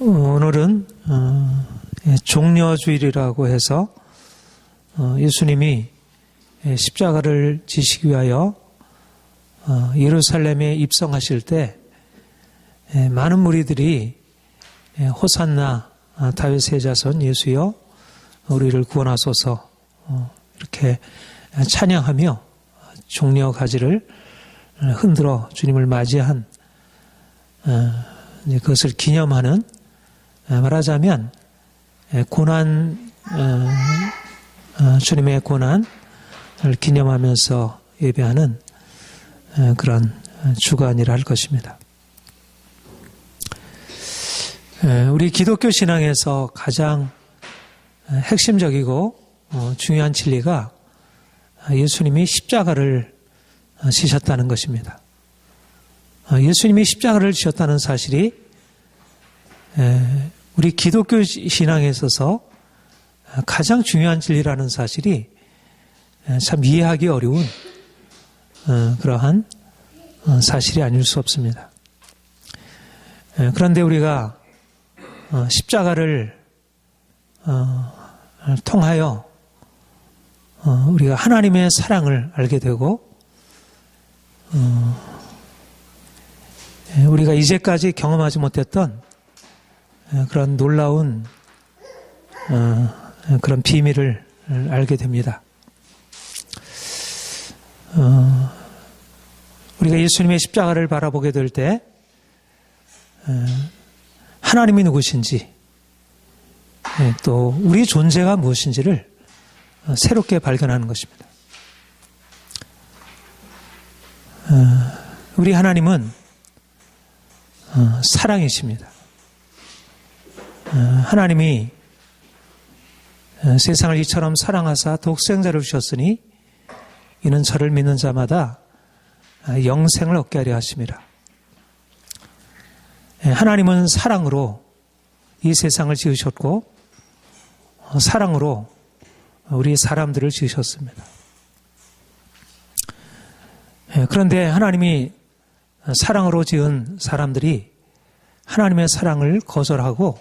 오늘은 종려주일이라고 해서 예수님이 십자가를 지시기 위하여 예루살렘에 입성하실 때 많은 무리들이 호산나 다윗의 자손 예수여 우리를 구원하소서 이렇게 찬양하며 종려 가지를 흔들어 주님을 맞이한 그것을 기념하는, 말하자면 고난, 주님의 고난을 기념하면서 예배하는 그런 주간이라 할 것입니다. 우리 기독교 신앙에서 가장 핵심적이고 중요한 진리가 예수님이 십자가를 지셨다는 것입니다. 예수님이 십자가를 지셨다는 사실이 우리 기독교 신앙에 있어서 가장 중요한 진리라는 사실이 참 이해하기 어려운 그러한 사실이 아닐 수 없습니다. 그런데 우리가 십자가를 통하여 우리가 하나님의 사랑을 알게 되고 우리가 이제까지 경험하지 못했던 그런 놀라운 그런 비밀을 알게 됩니다. 우리가 예수님의 십자가를 바라보게 될 때 하나님이 누구신지 또 우리 존재가 무엇인지를 새롭게 발견하는 것입니다. 우리 하나님은 사랑이십니다. 하나님이 세상을 이처럼 사랑하사 독생자를 주셨으니 이는 저를 믿는 자마다 영생을 얻게 하려 하심이라. 하나님은 사랑으로 이 세상을 지으셨고 사랑으로 우리 사람들을 지으셨습니다. 그런데 하나님이 사랑으로 지은 사람들이 하나님의 사랑을 거절하고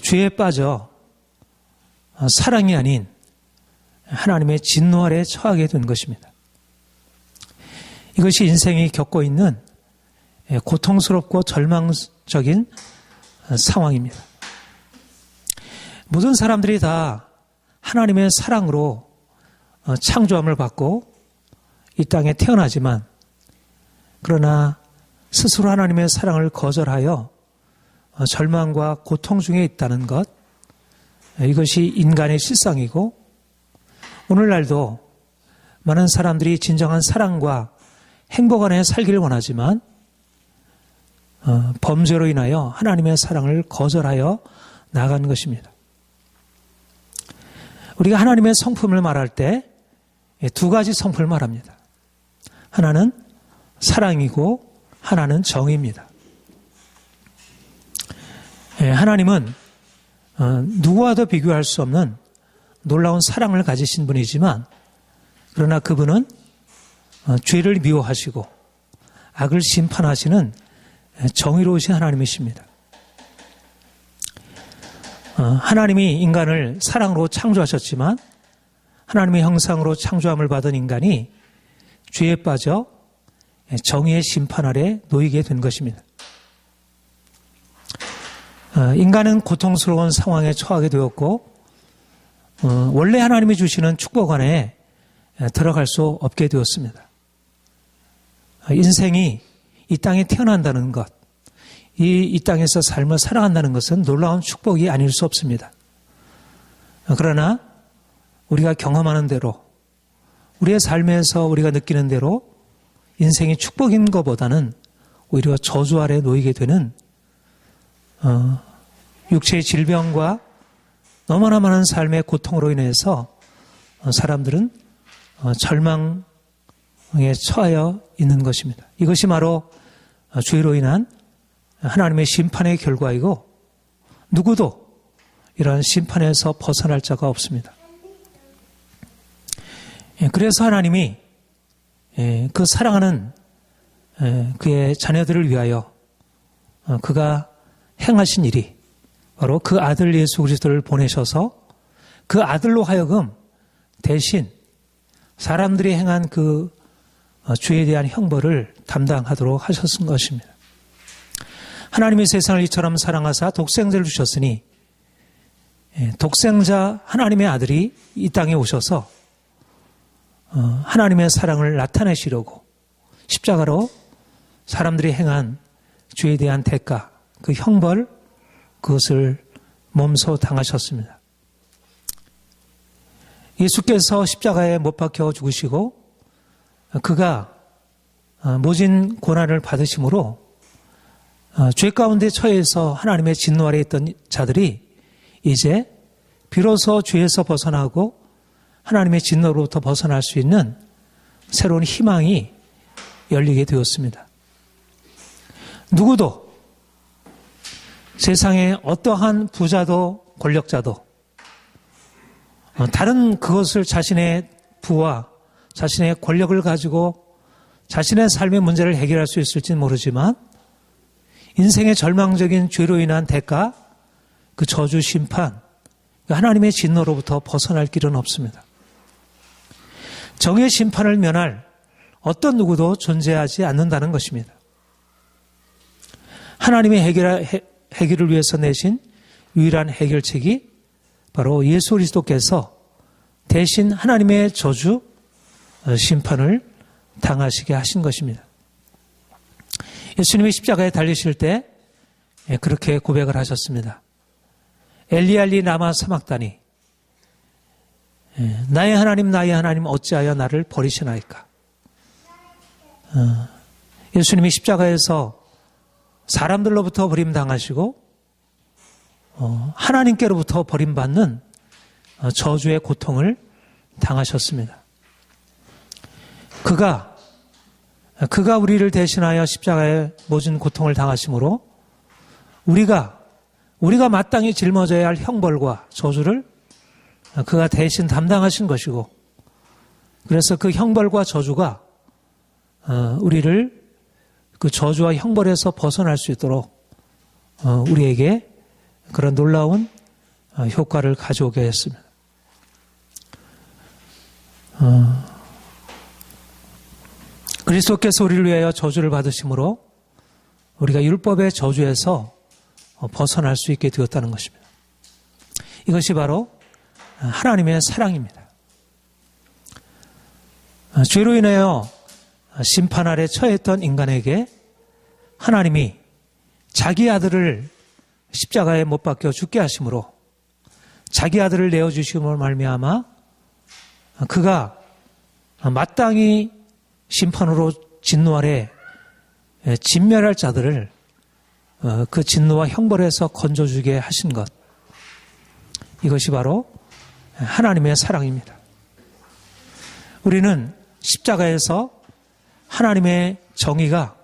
죄에 빠져 사랑이 아닌 하나님의 진노 아래 처하게 된 것입니다. 이것이 인생이 겪고 있는 고통스럽고 절망적인 상황입니다. 모든 사람들이 다 하나님의 사랑으로 창조함을 받고 이 땅에 태어나지만 그러나 스스로 하나님의 사랑을 거절하여 절망과 고통 중에 있다는 것, 이것이 인간의 실상이고 오늘날도 많은 사람들이 진정한 사랑과 행복 안에 살기를 원하지만 범죄로 인하여 하나님의 사랑을 거절하여 나간 것입니다. 우리가 하나님의 성품을 말할 때 두 가지 성품을 말합니다. 하나는 사랑이고 하나는 정의입니다. 하나님은 누구와도 비교할 수 없는 놀라운 사랑을 가지신 분이지만 그러나 그분은 죄를 미워하시고 악을 심판하시는 정의로우신 하나님이십니다. 하나님이 인간을 사랑으로 창조하셨지만 하나님의 형상으로 창조함을 받은 인간이 죄에 빠져 정의의 심판 아래 놓이게 된 것입니다. 인간은 고통스러운 상황에 처하게 되었고 원래 하나님이 주시는 축복 안에 들어갈 수 없게 되었습니다. 인생이 이 땅에 태어난다는 것, 이 땅에서 삶을 살아간다는 것은 놀라운 축복이 아닐 수 없습니다. 그러나 우리가 경험하는 대로 우리의 삶에서 우리가 느끼는 대로 인생이 축복인 것보다는 오히려 저주 아래 놓이게 되는 육체의 질병과 너무나 많은 삶의 고통으로 인해서 사람들은 절망에 처하여 있는 것입니다. 이것이 바로 죄로 인한 하나님의 심판의 결과이고 누구도 이러한 심판에서 벗어날 자가 없습니다. 그래서 하나님이 그 사랑하는 그의 자녀들을 위하여 그가 행하신 일이 바로 그 아들 예수 그리스도를 보내셔서 그 아들로 하여금 대신 사람들이 행한 그 죄에 대한 형벌을 담당하도록 하셨은 것입니다. 하나님이 세상을 이처럼 사랑하사 독생자를 주셨으니 독생자 하나님의 아들이 이 땅에 오셔서 하나님의 사랑을 나타내시려고 십자가로 사람들이 행한 죄에 대한 대가, 그 형벌, 그것을 몸소 당하셨습니다. 예수께서 십자가에 못 박혀 죽으시고 그가 모진 고난을 받으심으로 죄 가운데 처해서 하나님의 진노 아래 있던 자들이 이제 비로소 죄에서 벗어나고 하나님의 진노로부터 벗어날 수 있는 새로운 희망이 열리게 되었습니다. 누구도 세상에 어떠한 부자도 권력자도 다른 그것을 자신의 부와 자신의 권력을 가지고 자신의 삶의 문제를 해결할 수 있을지는 모르지만 인생의 절망적인 죄로 인한 대가, 그 저주 심판, 하나님의 진노로부터 벗어날 길은 없습니다. 정의 심판을 면할 어떤 누구도 존재하지 않는다는 것입니다. 하나님의 해결을 위해서 내신 유일한 해결책이 바로 예수 그리스도께서 대신 하나님의 저주, 심판을 당하시게 하신 것입니다. 예수님이 십자가에 달리실 때 그렇게 고백을 하셨습니다. 엘리알리 라마 사막다니, 나의 하나님 어찌하여 나를 버리시나이까. 예수님이 십자가에서 사람들로부터 버림당하시고 하나님께로부터 버림받는 저주의 고통을 당하셨습니다. 그가 우리를 대신하여 십자가에 모진 고통을 당하심으로 우리가 마땅히 짊어져야 할 형벌과 저주를 그가 대신 담당하신 것이고, 그래서 그 형벌과 저주가 우리를 그 저주와 형벌에서 벗어날 수 있도록 우리에게 그런 놀라운 효과를 가져오게 했습니다. 그리스도께서 우리를 위하여 저주를 받으심으로 우리가 율법의 저주에서 벗어날 수 있게 되었다는 것입니다. 이것이 바로 하나님의 사랑입니다. 죄로 인하여 심판 아래 처했던 인간에게 하나님이 자기 아들을 십자가에 못 박혀 죽게 하심으로 자기 아들을 내어주심으로 말미암아 그가 마땅히 심판으로 진노 아래 진멸할 자들을 그 진노와 형벌에서 건져주게 하신 것, 이것이 바로 하나님의 사랑입니다. 우리는 십자가에서 하나님의 정의가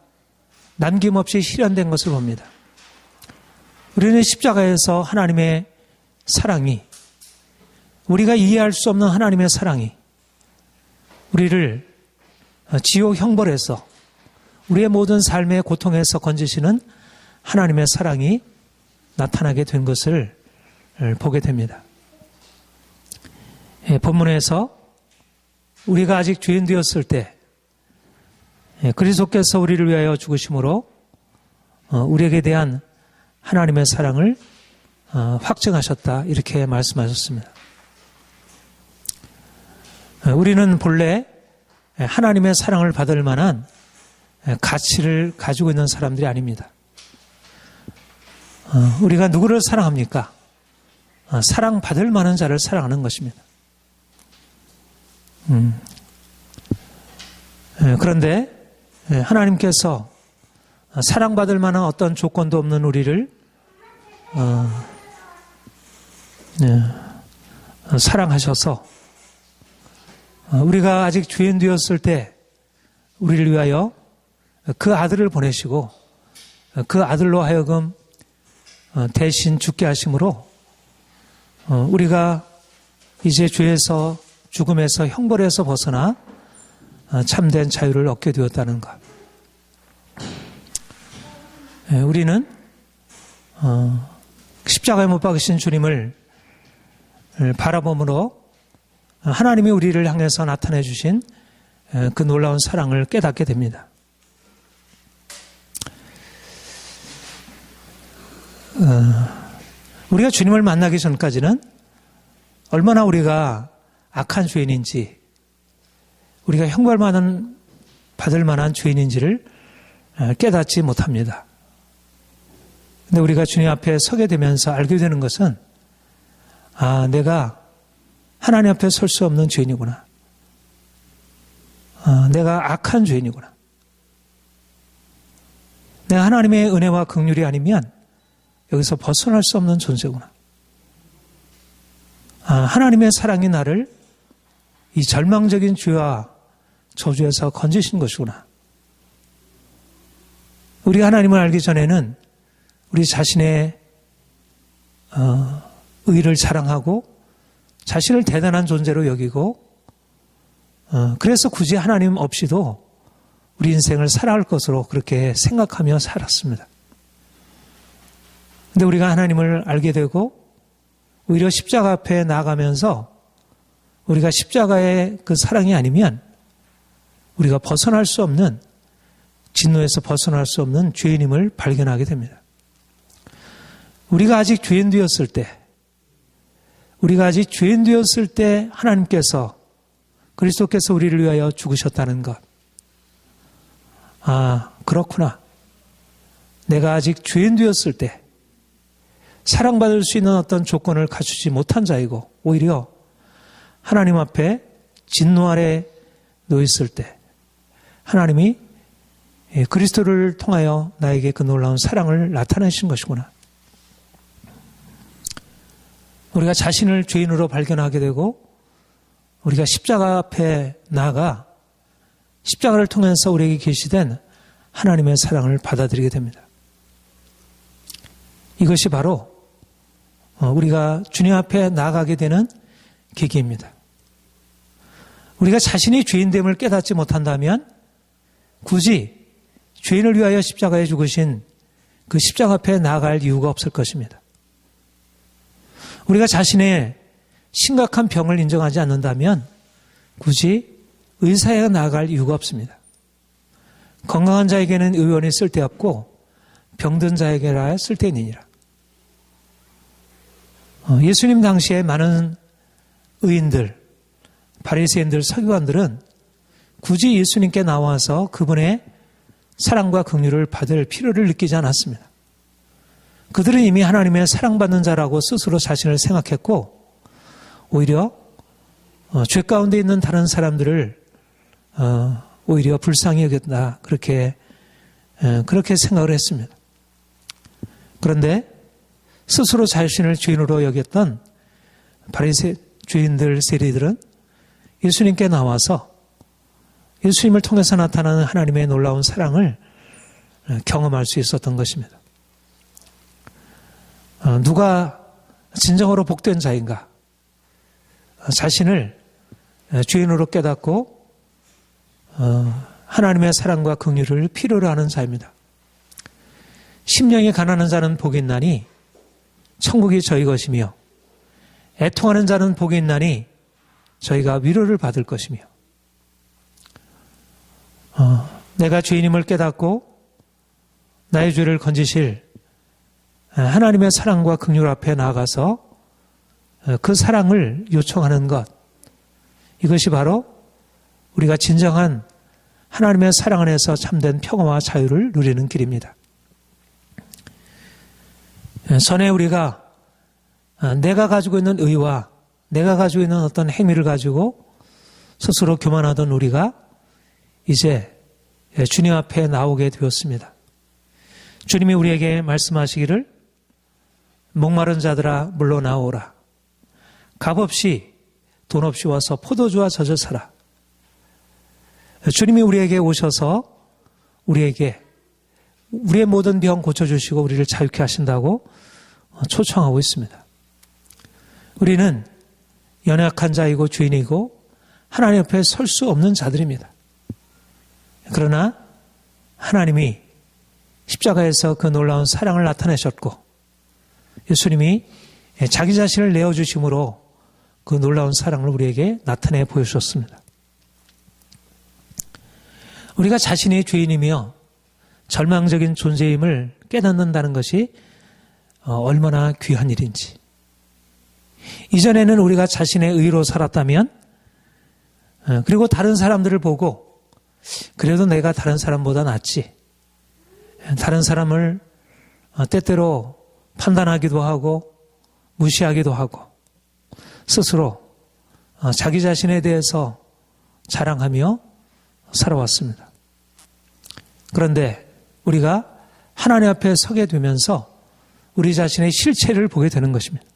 남김없이 실현된 것을 봅니다. 우리는 십자가에서 하나님의 사랑이, 우리가 이해할 수 없는 하나님의 사랑이 우리를 지옥 형벌에서, 우리의 모든 삶의 고통에서 건지시는 하나님의 사랑이 나타나게 된 것을 보게 됩니다. 본문에서 우리가 아직 죄인 되었을 때 그리스도께서 우리를 위하여 죽으심으로 우리에게 대한 하나님의 사랑을 확증하셨다, 이렇게 말씀하셨습니다. 우리는 본래 하나님의 사랑을 받을 만한 가치를 가지고 있는 사람들이 아닙니다. 우리가 누구를 사랑합니까? 사랑받을 만한 자를 사랑하는 것입니다. 그런데 하나님께서 사랑받을 만한 어떤 조건도 없는 우리를 사랑하셔서 우리가 아직 죄인 되었을 때 우리를 위하여 그 아들을 보내시고 그 아들로 하여금 대신 죽게 하심으로 우리가 이제 죄에서, 죽음에서, 형벌에서 벗어나 참된 자유를 얻게 되었다는 것. 우리는 십자가에 못 박으신 주님을 바라봄으로 하나님이 우리를 향해서 나타내 주신 그 놀라운 사랑을 깨닫게 됩니다. 우리가 주님을 만나기 전까지는 얼마나 우리가 악한 죄인인지, 우리가 형벌받을 만한 죄인인지를 깨닫지 못합니다. 근데 우리가 주님 앞에 서게 되면서 알게 되는 것은, 내가 하나님 앞에 설 수 없는 죄인이구나. 내가 악한 죄인이구나. 내가 하나님의 은혜와 긍휼이 아니면 여기서 벗어날 수 없는 존재구나. 하나님의 사랑이 나를 이 절망적인 죄와 저주에서 건지신 것이구나. 우리가 하나님을 알기 전에는 우리 자신의 의를 자랑하고 자신을 대단한 존재로 여기고, 그래서 굳이 하나님 없이도 우리 인생을 살아갈 것으로 그렇게 생각하며 살았습니다. 근데 우리가 하나님을 알게 되고 오히려 십자가 앞에 나아가면서 우리가 십자가의 그 사랑이 아니면 우리가 벗어날 수 없는, 진노에서 벗어날 수 없는 죄인임을 발견하게 됩니다. 우리가 아직 죄인 되었을 때 하나님께서, 그리스도께서 우리를 위하여 죽으셨다는 것. 그렇구나. 내가 아직 죄인 되었을 때 사랑받을 수 있는 어떤 조건을 갖추지 못한 자이고, 오히려 하나님 앞에 진노 아래 놓였을 때 하나님이 그리스도를 통하여 나에게 그 놀라운 사랑을 나타내신 것이구나. 우리가 자신을 죄인으로 발견하게 되고 우리가 십자가 앞에 나아가 십자가를 통해서 우리에게 계시된 하나님의 사랑을 받아들이게 됩니다. 이것이 바로 우리가 주님 앞에 나아가게 되는 계기입니다. 우리가 자신이 죄인됨을 깨닫지 못한다면 굳이 죄인을 위하여 십자가에 죽으신 그 십자가 앞에 나아갈 이유가 없을 것입니다. 우리가 자신의 심각한 병을 인정하지 않는다면 굳이 의사에 나아갈 이유가 없습니다. 건강한 자에게는 의원이 쓸데없고 병든 자에게라 쓸데있느니라. 예수님 당시에 많은 의인들, 바리새인들, 서기관들은 굳이 예수님께 나와서 그분의 사랑과 긍휼을 받을 필요를 느끼지 않았습니다. 그들은 이미 하나님의 사랑받는 자라고 스스로 자신을 생각했고, 오히려 죄 가운데 있는 다른 사람들을 오히려 불쌍히 여겼다, 그렇게 생각을 했습니다. 그런데 스스로 자신을 죄인으로 여겼던 바리새 죄인들, 세리들은 예수님께 나와서 예수님을 통해서 나타나는 하나님의 놀라운 사랑을 경험할 수 있었던 것입니다. 누가 진정으로 복된 자인가? 자신을 죄인으로 깨닫고 하나님의 사랑과 긍휼을 필요로 하는 자입니다. 심령이 가난한 자는 복이 있나니 천국이 저희 것이며, 애통하는 자는 복이 있나니 저희가 위로를 받을 것이며, 내가 죄인임을 깨닫고 나의 죄를 건지실 하나님의 사랑과 긍휼 앞에 나아가서 그 사랑을 요청하는 것, 이것이 바로 우리가 진정한 하나님의 사랑 안에서 참된 평화와 자유를 누리는 길입니다. 전에 우리가 내가 가지고 있는 의와 내가 가지고 있는 어떤 행위를 가지고 스스로 교만하던 우리가 이제 주님 앞에 나오게 되었습니다. 주님이 우리에게 말씀하시기를 목마른 자들아 물러나오라. 값없이 돈 없이 와서 포도주와 젖어 사라. 주님이 우리에게 오셔서 우리에게 우리의 모든 병 고쳐주시고 우리를 자유케 하신다고 초청하고 있습니다. 우리는 연약한 자이고 죄인이고 하나님 앞에 설 수 없는 자들입니다. 그러나 하나님이 십자가에서 그 놀라운 사랑을 나타내셨고 예수님이 자기 자신을 내어주심으로 그 놀라운 사랑을 우리에게 나타내 보여주셨습니다. 우리가 자신이 죄인이며 절망적인 존재임을 깨닫는다는 것이 얼마나 귀한 일인지. 이전에는 우리가 자신의 의로 살았다면, 그리고 다른 사람들을 보고 그래도 내가 다른 사람보다 낫지, 다른 사람을 때때로 판단하기도 하고 무시하기도 하고 스스로 자기 자신에 대해서 자랑하며 살아왔습니다. 그런데 우리가 하나님 앞에 서게 되면서 우리 자신의 실체를 보게 되는 것입니다.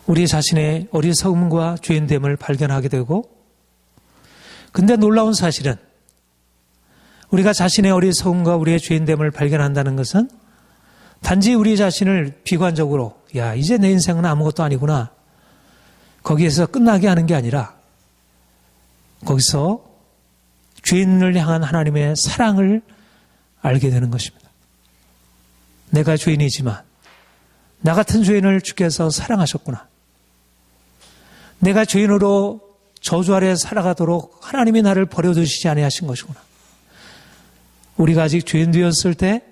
우리 자신의 어리석음과 죄인됨을 발견하게 되고, 근데 놀라운 사실은 우리가 자신의 어리석음과 우리의 죄인됨을 발견한다는 것은 단지 우리 자신을 비관적으로 야, 이제 내 인생은 아무것도 아니구나, 거기에서 끝나게 하는 게 아니라 거기서 죄인을 향한 하나님의 사랑을 알게 되는 것입니다. 내가 죄인이지만 나 같은 죄인을 주께서 사랑하셨구나. 내가 죄인으로 저주 아래 살아가도록 하나님이 나를 버려두시지 아니하신 것이구나. 우리가 아직 죄인 되었을 때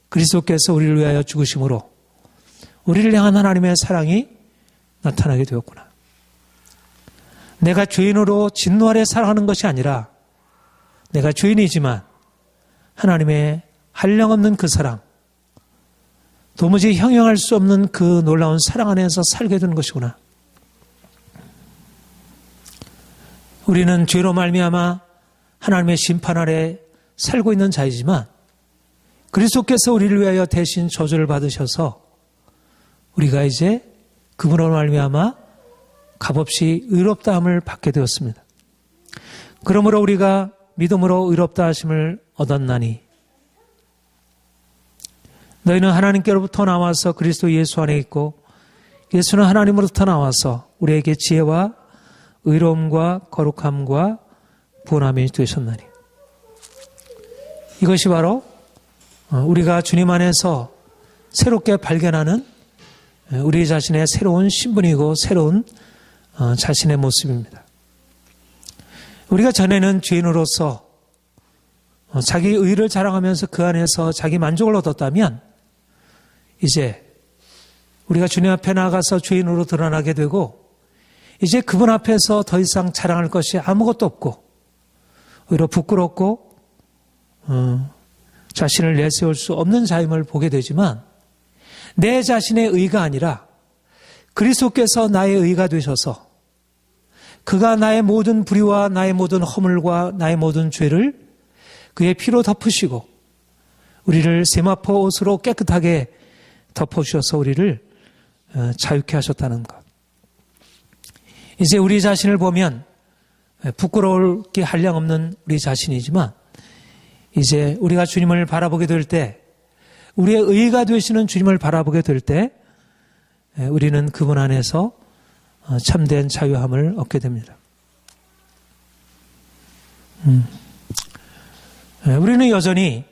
그리스도께서 우리를 위하여 죽으심으로 우리를 향한 하나님의 사랑이 나타나게 되었구나. 내가 죄인으로 진노 아래 살아가는 것이 아니라 내가 죄인이지만 하나님의 한량없는 그 사랑, 도무지 형용할 수 없는 그 놀라운 사랑 안에서 살게 되는 것이구나. 우리는 죄로 말미암아 하나님의 심판 아래 살고 있는 자이지만 그리스도께서 우리를 위하여 대신 저주를 받으셔서 우리가 이제 그분으로 말미암아 값없이 의롭다함을 받게 되었습니다. 그러므로 우리가 믿음으로 의롭다 하심을 얻었나니 너희는 하나님께로부터 나와서 그리스도 예수 안에 있고 예수는 하나님으로부터 나와서 우리에게 지혜와 의로움과 거룩함과 부원함이 되셨나니. 이것이 바로 우리가 주님 안에서 새롭게 발견하는 우리 자신의 새로운 신분이고 새로운 자신의 모습입니다. 우리가 전에는 죄인으로서 자기 의를 자랑하면서 그 안에서 자기 만족을 얻었다면 이제 우리가 주님 앞에 나가서 죄인으로 드러나게 되고 이제 그분 앞에서 더 이상 자랑할 것이 아무것도 없고 오히려 부끄럽고 자신을 내세울 수 없는 자임을 보게 되지만 내 자신의 의가 아니라 그리스도께서 나의 의가 되셔서 그가 나의 모든 불의와 나의 모든 허물과 나의 모든 죄를 그의 피로 덮으시고 우리를 세마포 옷으로 깨끗하게 덮어주셔서 우리를 자유케 하셨다는 것. 이제 우리 자신을 보면 부끄러울 게 한량없는 우리 자신이지만 이제 우리가 주님을 바라보게 될 때, 우리의 의가 되시는 주님을 바라보게 될 때 우리는 그분 안에서 참된 자유함을 얻게 됩니다. 우리는 여전히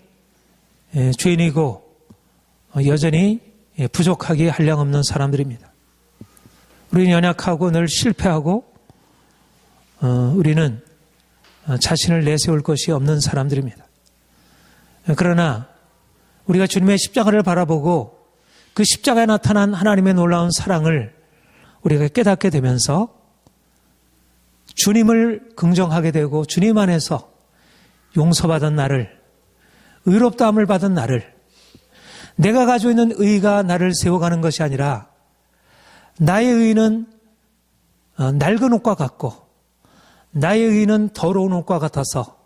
죄인이고 여전히 부족하기 한량없는 사람들입니다. 우리는 연약하고 늘 실패하고 우리는 자신을 내세울 것이 없는 사람들입니다. 그러나 우리가 주님의 십자가를 바라보고 그 십자가에 나타난 하나님의 놀라운 사랑을 우리가 깨닫게 되면서 주님을 긍정하게 되고 주님 안에서 용서받은 나를, 의롭다함을 받은 나를, 내가 가지고 있는 의가 나를 세워가는 것이 아니라 나의 의는 낡은 옷과 같고 나의 의는 더러운 옷과 같아서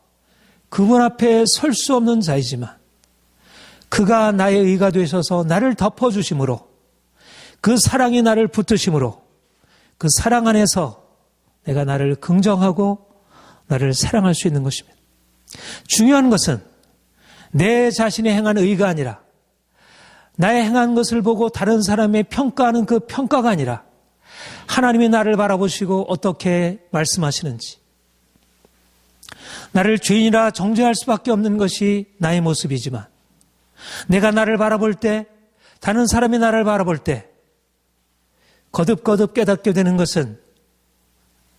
그분 앞에 설 수 없는 자이지만 그가 나의 의가 되셔서 나를 덮어주심으로 그 사랑이 나를 붙드심으로 그 사랑 안에서 내가 나를 긍정하고 나를 사랑할 수 있는 것입니다. 중요한 것은 내 자신이 행한 의가 아니라 나의 행한 것을 보고 다른 사람의 평가하는 그 평가가 아니라 하나님이 나를 바라보시고 어떻게 말씀하시는지, 나를 죄인이라 정죄할 수밖에 없는 것이 나의 모습이지만 내가 나를 바라볼 때, 다른 사람이 나를 바라볼 때 거듭거듭 깨닫게 되는 것은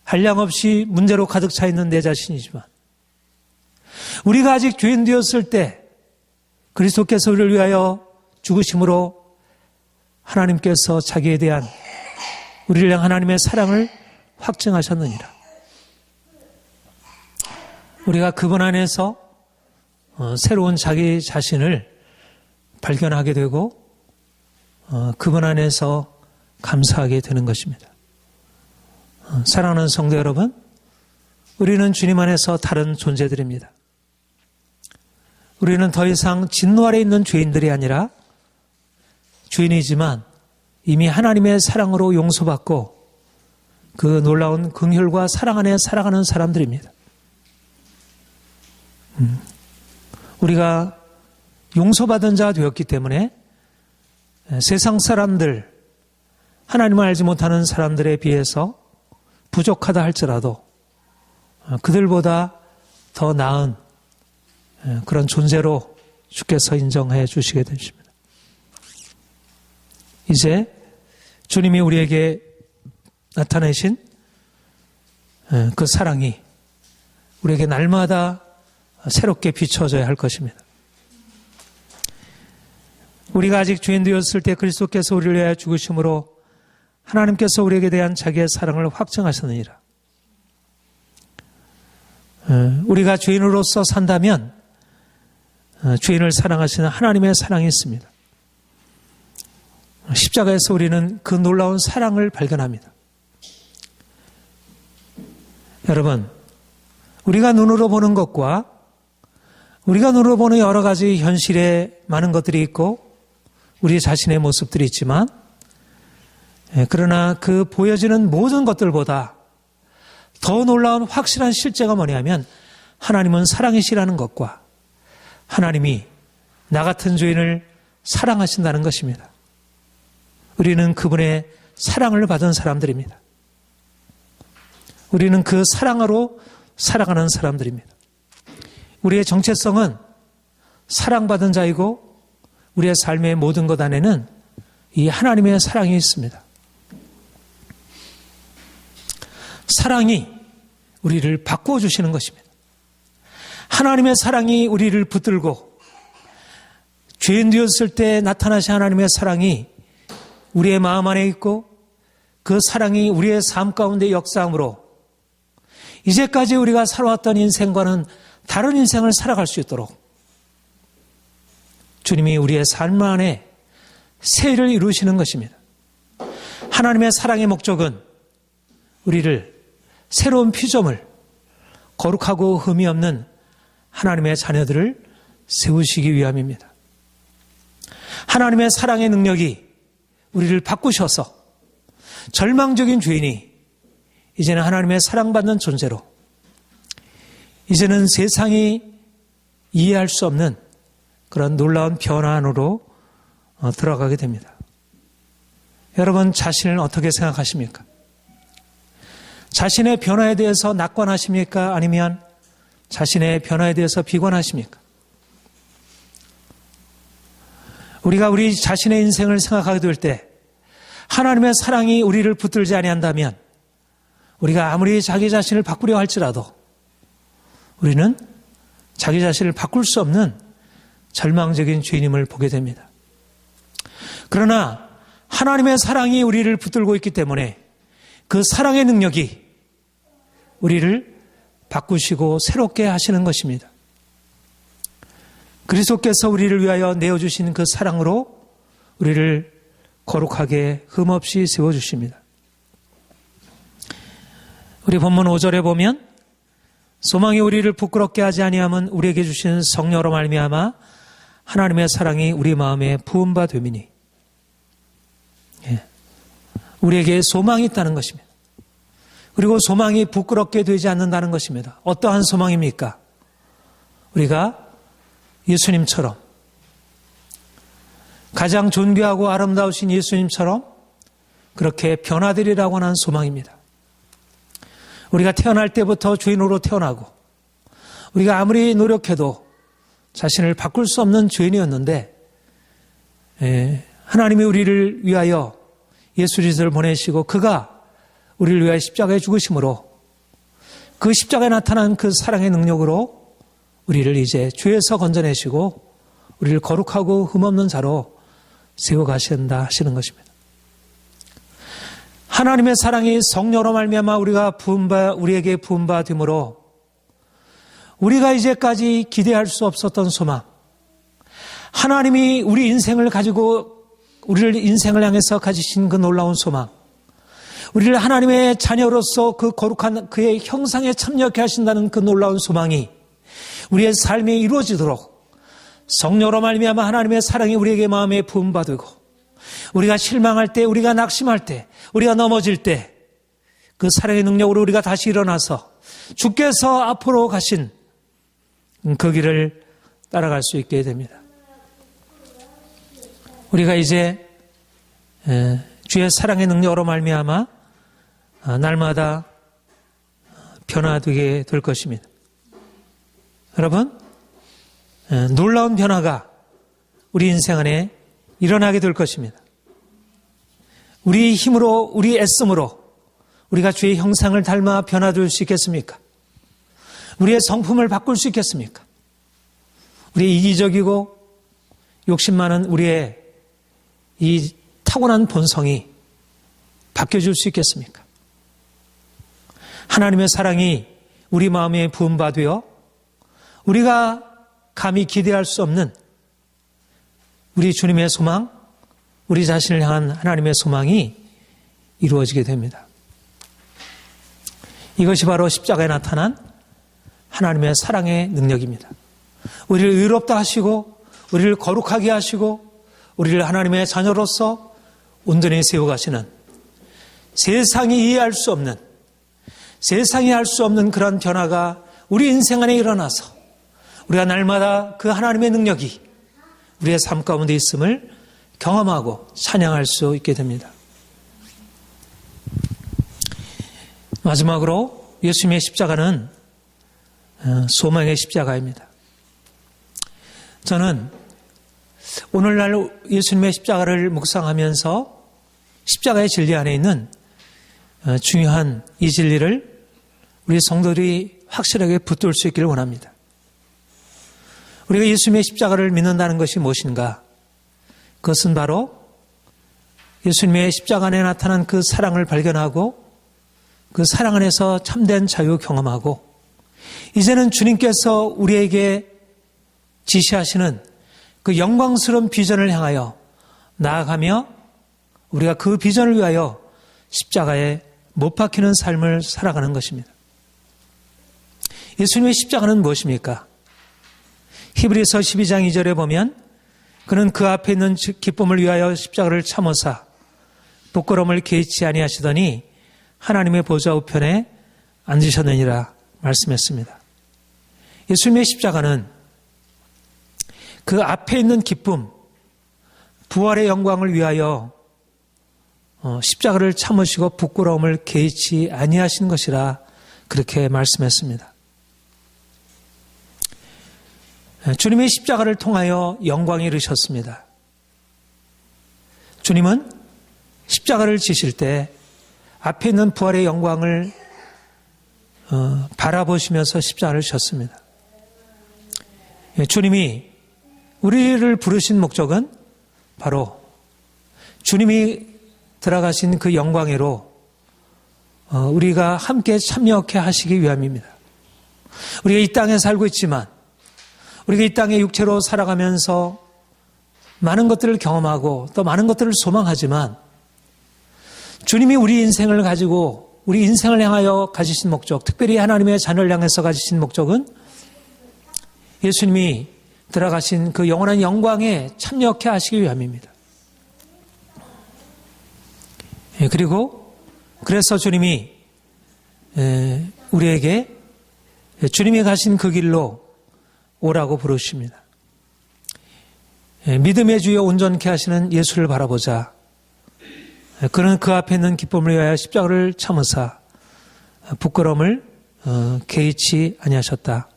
한량없이 문제로 가득 차 있는 내 자신이지만, 우리가 아직 죄인 되었을 때 그리스도께서 우리를 위하여 죽으심으로 하나님께서 자기에 대한 우리를 향한 하나님의 사랑을 확증하셨느니라. 우리가 그분 안에서 새로운 자기 자신을 발견하게 되고 그분 안에서 감사하게 되는 것입니다. 사랑하는 성도 여러분, 우리는 주님 안에서 다른 존재들입니다. 우리는 더 이상 진노 아래 있는 죄인들이 아니라 죄인이지만 이미 하나님의 사랑으로 용서받고 그 놀라운 긍휼과 사랑 안에 살아가는 사람들입니다. 우리가 용서받은 자가 되었기 때문에 세상 사람들, 하나님을 알지 못하는 사람들에 비해서 부족하다 할지라도 그들보다 더 나은 그런 존재로 주께서 인정해 주시게 되십니다. 이제 주님이 우리에게 나타내신 그 사랑이 우리에게 날마다 새롭게 비춰져야 할 것입니다. 우리가 아직 죄인 되었을 때 그리스도께서 우리를 위하여 죽으심으로 하나님께서 우리에게 대한 자기의 사랑을 확증하셨느니라. 우리가 죄인으로서 산다면 죄인을 사랑하시는 하나님의 사랑이 있습니다. 십자가에서 우리는 그 놀라운 사랑을 발견합니다. 여러분, 우리가 눈으로 보는 것과 우리가 눈으로 보는 여러 가지 현실에 많은 것들이 있고 우리 자신의 모습들이 있지만, 그러나 그 보여지는 모든 것들보다 더 놀라운 확실한 실제가 뭐냐면 하나님은 사랑이시라는 것과 하나님이 나 같은 죄인을 사랑하신다는 것입니다. 우리는 그분의 사랑을 받은 사람들입니다. 우리는 그 사랑으로 살아가는 사람들입니다. 우리의 정체성은 사랑받은 자이고 우리의 삶의 모든 것 안에는 이 하나님의 사랑이 있습니다. 사랑이 우리를 바꾸어 주시는 것입니다. 하나님의 사랑이 우리를 붙들고 죄인 되었을 때 나타나신 하나님의 사랑이 우리의 마음 안에 있고 그 사랑이 우리의 삶 가운데 역사함으로 이제까지 우리가 살아왔던 인생과는 다른 인생을 살아갈 수 있도록 주님이 우리의 삶 안에 새 일을 이루시는 것입니다. 하나님의 사랑의 목적은 우리를 새로운 피조물, 거룩하고 흠이 없는 하나님의 자녀들을 세우시기 위함입니다. 하나님의 사랑의 능력이 우리를 바꾸셔서 절망적인 죄인이 이제는 하나님의 사랑받는 존재로, 이제는 세상이 이해할 수 없는 그런 놀라운 변화 안으로 들어가게 됩니다. 여러분 자신을 어떻게 생각하십니까? 자신의 변화에 대해서 낙관하십니까? 아니면 자신의 변화에 대해서 비관하십니까? 우리가 우리 자신의 인생을 생각하게 될 때 하나님의 사랑이 우리를 붙들지 아니한다면 우리가 아무리 자기 자신을 바꾸려 할지라도 우리는 자기 자신을 바꿀 수 없는 절망적인 죄인임을 보게 됩니다. 그러나 하나님의 사랑이 우리를 붙들고 있기 때문에 그 사랑의 능력이 우리를 바꾸시고 새롭게 하시는 것입니다. 그리스도께서 우리를 위하여 내어주신 그 사랑으로 우리를 거룩하게 흠없이 세워주십니다. 우리 본문 5절에 보면 소망이 우리를 부끄럽게 하지 아니함은 우리에게 주신 성령으로 말미암아 하나님의 사랑이 우리 마음에 부은 바 됨이니. 우리에게 소망이 있다는 것입니다. 그리고 소망이 부끄럽게 되지 않는다는 것입니다. 어떠한 소망입니까? 우리가 예수님처럼, 가장 존귀하고 아름다우신 예수님처럼 그렇게 변화되리라고 하는 소망입니다. 우리가 태어날 때부터 죄인으로 태어나고 우리가 아무리 노력해도 자신을 바꿀 수 없는 죄인이었는데 하나님이 우리를 위하여 예수 그리스도를 보내시고 그가 우리를 위하여 십자가에 죽으심으로 그 십자가에 나타난 그 사랑의 능력으로 우리를 이제 죄에서 건져내시고 우리를 거룩하고 흠없는 자로 세워가신다 하시는 것입니다. 하나님의 사랑이 성령으로 말미암아 우리에게 부음바 됨으로 우리가 이제까지 기대할 수 없었던 소망, 하나님이 우리 인생을 가지고 우리를 인생을 향해서 가지신 그 놀라운 소망, 우리를 하나님의 자녀로서 그 거룩한 그의 형상에 참여하게 하신다는 그 놀라운 소망이 우리의 삶에 이루어지도록 성령으로 말미암아 하나님의 사랑이 우리에게 마음에 부음받고 우리가 실망할 때, 우리가 낙심할 때, 우리가 넘어질 때 그 사랑의 능력으로 우리가 다시 일어나서 주께서 앞으로 가신 그 길을 따라갈 수 있게 됩니다. 우리가 이제 주의 사랑의 능력으로 말미암아 날마다 변화되게 될 것입니다. 여러분, 놀라운 변화가 우리 인생 안에 일어나게 될 것입니다. 우리 힘으로, 우리 애씀으로 우리가 주의 형상을 닮아 변화될 수 있겠습니까? 우리의 성품을 바꿀 수 있겠습니까? 우리의 이기적이고 욕심 많은 우리의 이 타고난 본성이 바뀌어질 수 있겠습니까? 하나님의 사랑이 우리 마음에 부음받으어 우리가 감히 기대할 수 없는 우리 주님의 소망, 우리 자신을 향한 하나님의 소망이 이루어지게 됩니다. 이것이 바로 십자가에 나타난 하나님의 사랑의 능력입니다. 우리를 의롭다 하시고 우리를 거룩하게 하시고 우리를 하나님의 자녀로서 온전히 세워가시는 세상이 이해할 수 없는, 세상이 할 수 없는 그런 변화가 우리 인생 안에 일어나서 우리가 날마다 그 하나님의 능력이 우리의 삶 가운데 있음을 경험하고 찬양할 수 있게 됩니다. 마지막으로 예수님의 십자가는 소망의 십자가입니다. 저는 오늘날 예수님의 십자가를 묵상하면서 십자가의 진리 안에 있는 중요한 이 진리를 우리 성도들이 확실하게 붙들 수 있기를 원합니다. 우리가 예수님의 십자가를 믿는다는 것이 무엇인가? 그것은 바로 예수님의 십자가 안에 나타난 그 사랑을 발견하고 그 사랑 안에서 참된 자유 경험하고 이제는 주님께서 우리에게 지시하시는 그 영광스러운 비전을 향하여 나아가며 우리가 그 비전을 위하여 십자가에 못 박히는 삶을 살아가는 것입니다. 예수님의 십자가는 무엇입니까? 히브리서 12장 2절에 보면 그는 그 앞에 있는 기쁨을 위하여 십자가를 참으사 부끄러움을 개의치 아니하시더니 하나님의 보좌 우편에 앉으셨느니라 말씀했습니다. 예수님의 십자가는 그 앞에 있는 기쁨, 부활의 영광을 위하여 십자가를 참으시고 부끄러움을 개의치 아니하신 것이라 그렇게 말씀했습니다. 주님의 십자가를 통하여 영광이 이르셨습니다. 주님은 십자가를 지실 때 앞에 있는 부활의 영광을 바라보시면서 십자가를 지셨습니다. 주님이 우리를 부르신 목적은 바로 주님이 들어가신 그 영광으로 우리가 함께 참여하게 하시기 위함입니다. 우리가 이 땅에 살고 있지만 우리가 이 땅에 육체로 살아가면서 많은 것들을 경험하고 또 많은 것들을 소망하지만 주님이 우리 인생을 가지고 우리 인생을 향하여 가지신 목적, 특별히 하나님의 자녀를 향해서 가지신 목적은 예수님이 들어가신 그 영원한 영광에 참여하게 하시기 위함입니다. 그리고 그래서 주님이 우리에게 주님이 가신 그 길로 오라고 부르십니다. 믿음의 주여 온전케 하시는 예수를 바라보자. 그는 그 앞에 있는 기쁨을 위하여 십자가를 참으사 부끄러움을 개의치 아니하셨다.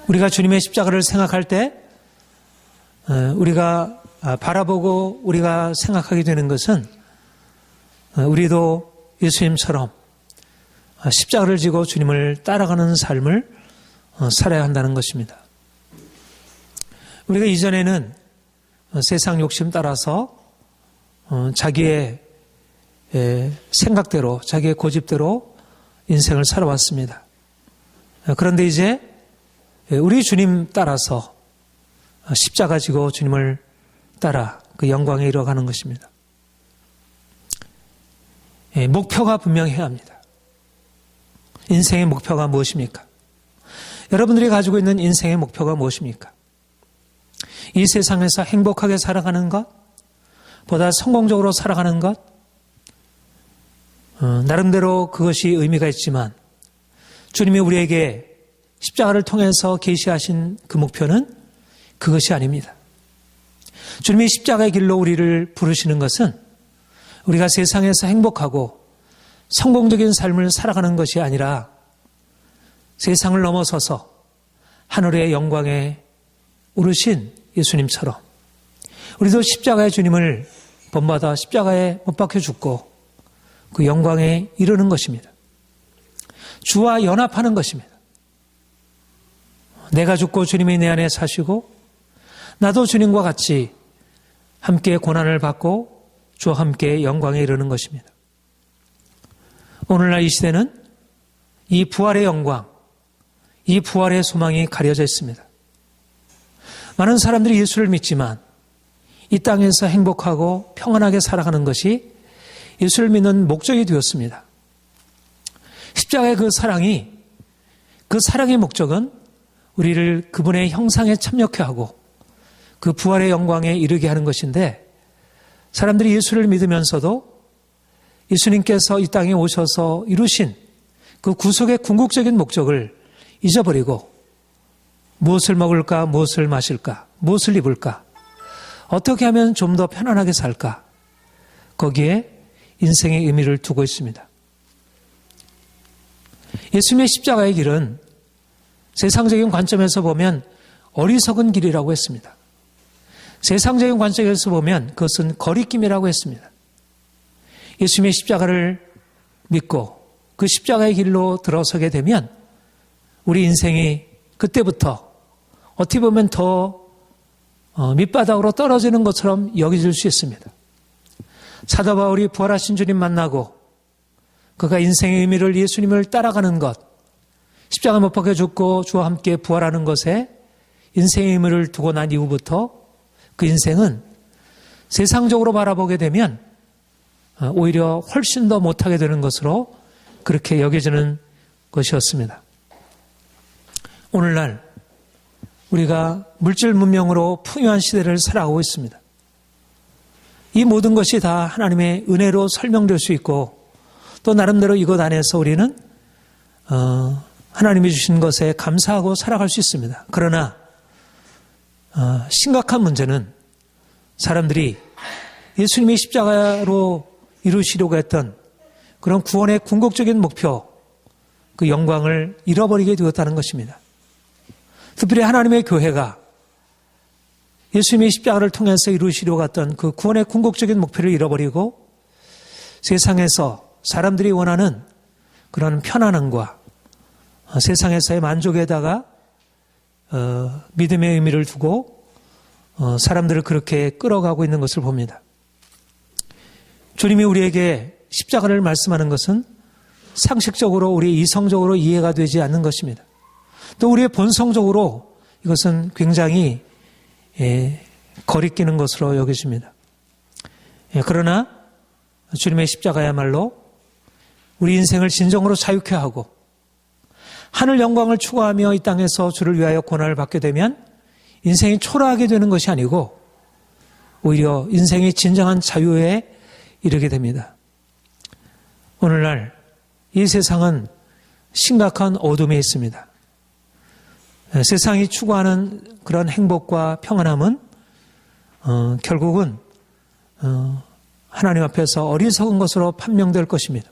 우리가 주님의 십자가를 생각할 때 우리가 바라보고 우리가 생각하게 되는 것은 우리도 예수님처럼 십자가를 지고 주님을 따라가는 삶을 살아야 한다는 것입니다. 우리가 이전에는 세상 욕심 따라서 자기의 생각대로, 자기의 고집대로 인생을 살아왔습니다. 그런데 이제 우리 주님 따라서 십자가 지고 주님을 따라 그 영광에 이뤄가는 것입니다. 목표가 분명해야 합니다. 인생의 목표가 무엇입니까? 여러분들이 가지고 있는 인생의 목표가 무엇입니까? 이 세상에서 행복하게 살아가는 것, 보다 성공적으로 살아가는 것, 나름대로 그것이 의미가 있지만 주님이 우리에게 십자가를 통해서 계시하신 그 목표는 그것이 아닙니다. 주님이 십자가의 길로 우리를 부르시는 것은 우리가 세상에서 행복하고 성공적인 삶을 살아가는 것이 아니라 세상을 넘어서서 하늘의 영광에 오르신 예수님처럼 우리도 십자가의 주님을 본받아 십자가에 못 박혀 죽고 그 영광에 이르는 것입니다. 주와 연합하는 것입니다. 내가 죽고 주님이 내 안에 사시고 나도 주님과 같이 함께 고난을 받고 주와 함께 영광에 이르는 것입니다. 오늘날 이 시대는 이 부활의 영광, 이 부활의 소망이 가려져 있습니다. 많은 사람들이 예수를 믿지만 이 땅에서 행복하고 평안하게 살아가는 것이 예수를 믿는 목적이 되었습니다. 십자가의 그 사랑의 목적은 우리를 그분의 형상에 참여케 하고 그 부활의 영광에 이르게 하는 것인데 사람들이 예수를 믿으면서도 예수님께서 이 땅에 오셔서 이루신 그 구속의 궁극적인 목적을 잊어버리고 무엇을 먹을까, 무엇을 마실까, 무엇을 입을까, 어떻게 하면 좀 더 편안하게 살까, 거기에 인생의 의미를 두고 있습니다. 예수님의 십자가의 길은 세상적인 관점에서 보면 어리석은 길이라고 했습니다. 세상적인 관점에서 보면 그것은 거리낌이라고 했습니다. 예수님의 십자가를 믿고 그 십자가의 길로 들어서게 되면 우리 인생이 그때부터 어떻게 보면 더 밑바닥으로 떨어지는 것처럼 여겨질 수 있습니다. 사도 바울이 부활하신 주님 만나고 그가 인생의 의미를 예수님을 따라가는 것, 십자가 못 박혀 죽고 주와 함께 부활하는 것에 인생의 의미를 두고 난 이후부터 그 인생은 세상적으로 바라보게 되면 오히려 훨씬 더 못하게 되는 것으로 그렇게 여겨지는 것이었습니다. 오늘날 우리가 물질 문명으로 풍요한 시대를 살아가고 있습니다. 이 모든 것이 다 하나님의 은혜로 설명될 수 있고 또 나름대로 이것 안에서 우리는 하나님이 주신 것에 감사하고 살아갈 수 있습니다. 그러나 심각한 문제는 사람들이 예수님이 십자가로 이루시려고 했던 그런 구원의 궁극적인 목표, 그 영광을 잃어버리게 되었다는 것입니다. 특별히 하나님의 교회가 예수님의 십자가를 통해서 이루시려고 했던 그 구원의 궁극적인 목표를 잃어버리고 세상에서 사람들이 원하는 그런 편안함과 세상에서의 만족에다가 믿음의 의미를 두고 사람들을 그렇게 끌어가고 있는 것을 봅니다. 주님이 우리에게 십자가를 말씀하는 것은 상식적으로 우리 이성적으로 이해가 되지 않는 것입니다. 또 우리의 본성적으로 이것은 굉장히 거리끼는 것으로 여겨집니다. 그러나 주님의 십자가야말로 우리 인생을 진정으로 자유케 하고 하늘 영광을 추구하며 이 땅에서 주를 위하여 고난을 받게 되면 인생이 초라하게 되는 것이 아니고 오히려 인생의 진정한 자유에 이르게 됩니다. 오늘날 이 세상은 심각한 어둠에 있습니다. 세상이 추구하는 그런 행복과 평안함은 결국은 하나님 앞에서 어리석은 것으로 판명될 것입니다.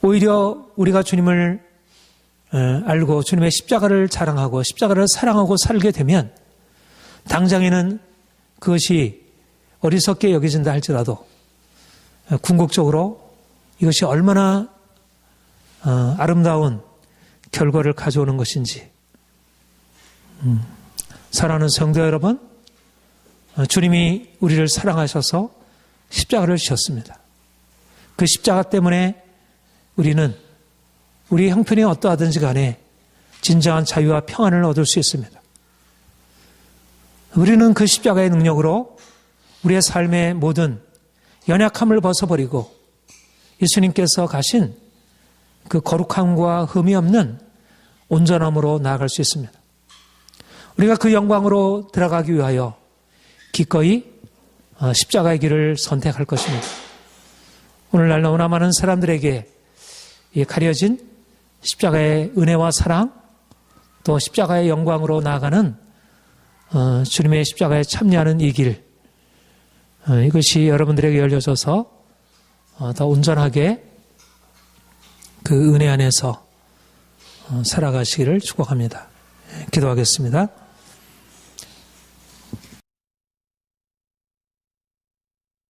오히려 우리가 주님을 알고 주님의 십자가를 자랑하고 십자가를 사랑하고 살게 되면 당장에는 그것이 어리석게 여겨진다 할지라도 궁극적으로 이것이 얼마나 아름다운 결과를 가져오는 것인지. 사랑하는 성도 여러분, 주님이 우리를 사랑하셔서 십자가를 지셨습니다. 그 십자가 때문에 우리는 우리 형편이 어떠하든지 간에 진정한 자유와 평안을 얻을 수 있습니다. 우리는 그 십자가의 능력으로 우리의 삶의 모든 연약함을 벗어버리고 예수님께서 가신 그 거룩함과 흠이 없는 온전함으로 나아갈 수 있습니다. 우리가 그 영광으로 들어가기 위하여 기꺼이 십자가의 길을 선택할 것입니다. 오늘날 너무나 많은 사람들에게 가려진 십자가의 은혜와 사랑, 또 십자가의 영광으로 나아가는 주님의 십자가에 참여하는 이 길, 이것이 여러분들에게 열려져서 더 온전하게 그 은혜 안에서 살아가시기를 축복합니다. 기도하겠습니다.